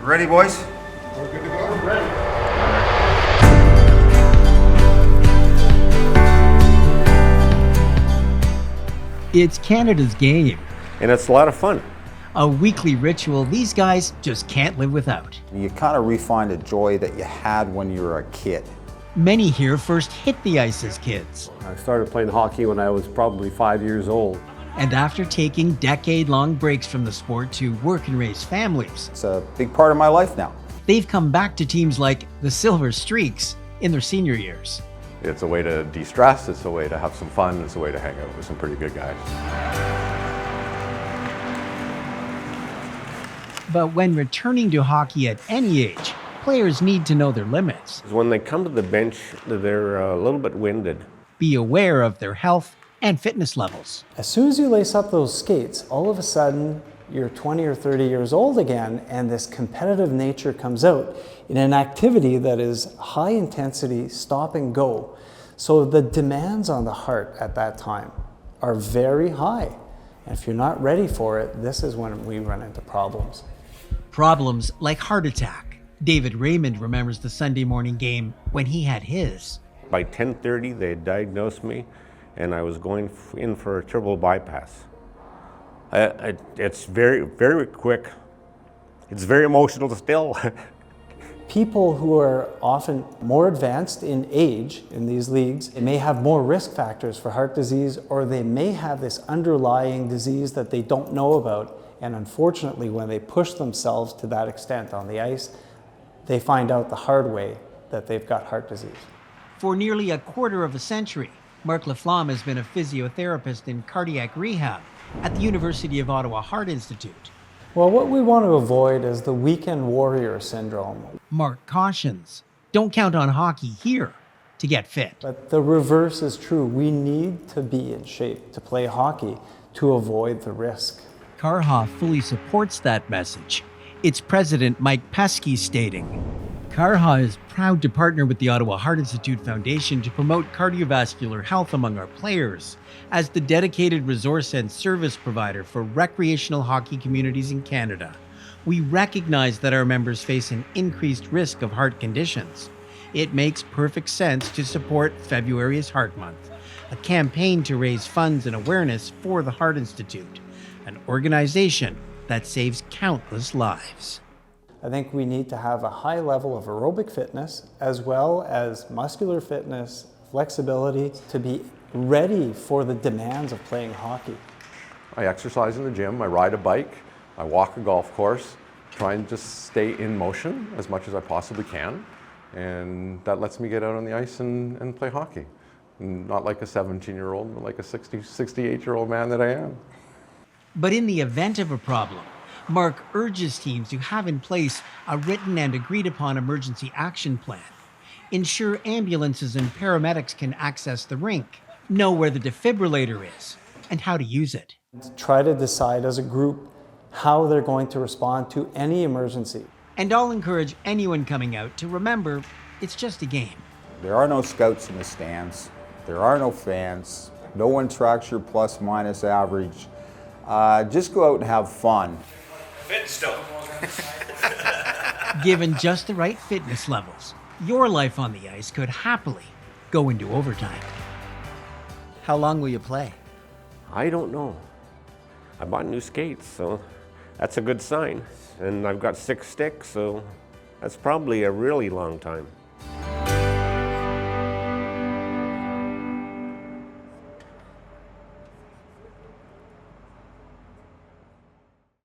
Ready, boys? We're good to go. We're ready. It's Canada's game, And it's a lot of fun. a weekly ritual these guys just can't live without. You kind of refine the joy that you had when you were a kid. Many here first hit the ice as kids, I started playing hockey when I was probably 5 years old. and after taking decade-long breaks from the sport to work and raise families, It's a big part of my life now. they've come back to teams like the Silver Streaks in their senior years. It's a way to de-stress, it's a way to have some fun, it's a way to hang out with some pretty good guys. But when returning to hockey at any age, players need to know their limits, When they come to the bench, they're a little bit winded. be aware of their health and fitness levels. As soon as you lace up those skates, all of a sudden you're 20 or 30 years old again, and this competitive nature comes out in an activity that is high intensity, stop and go. So the demands on the heart at that time are very high. And if you're not ready for it, this is when we run into problems. Problems like heart attack. David Raymond remembers the Sunday morning game when he had his. By 10:30, they had diagnosed me, and I was going in for a triple bypass. It's very, very quick. It's very emotional still. People who are often more advanced in age in these leagues, they may have more risk factors for heart disease, or they may have this underlying disease that they don't know about. And unfortunately, when they push themselves to that extent on the ice, they find out the hard way that they've got heart disease. For nearly a quarter of a century, Mark Laflamme has been a physiotherapist in cardiac rehab at the University of Ottawa Heart Institute. Well, what we want to avoid is the weekend warrior syndrome. Mark cautions, don't count on hockey here to get fit. But the reverse is true. We need to be in shape to play hockey to avoid the risk. Carha fully supports that message. Its president, Mike Pesky, stating, Carha is proud to partner with the Ottawa Heart Institute Foundation to promote cardiovascular health among our players as the dedicated resource and service provider for recreational hockey communities in Canada. We recognize that our members face an increased risk of heart conditions. It makes perfect sense to support February is Heart Month, a campaign to raise funds and awareness for the Heart Institute, an organization that saves countless lives. I think we need to have a high level of aerobic fitness as well as muscular fitness, flexibility to be ready for the demands of playing hockey. I exercise in the gym, I ride a bike, I walk a golf course, try and just stay in motion as much as I possibly can. And that lets me get out on the ice and play hockey. Not like a 17-year-old, but like a 68-year-old man that I am. But in the event of a problem, Mark urges teams to have in place a written and agreed upon emergency action plan. Ensure ambulances and paramedics can access the rink, know where the defibrillator is, and how to use it. Try to decide as a group how they're going to respond to any emergency. And I'll encourage anyone coming out to remember it's just a game. There are no scouts in the stands. There are no fans. No one tracks your plus minus average. Just go out and have fun. Fit still. Given just the right fitness levels, your life on the ice could happily go into overtime. How long will you play? I don't know. I bought new skates, so that's a good sign. And I've got 6 sticks, so that's probably a really long time.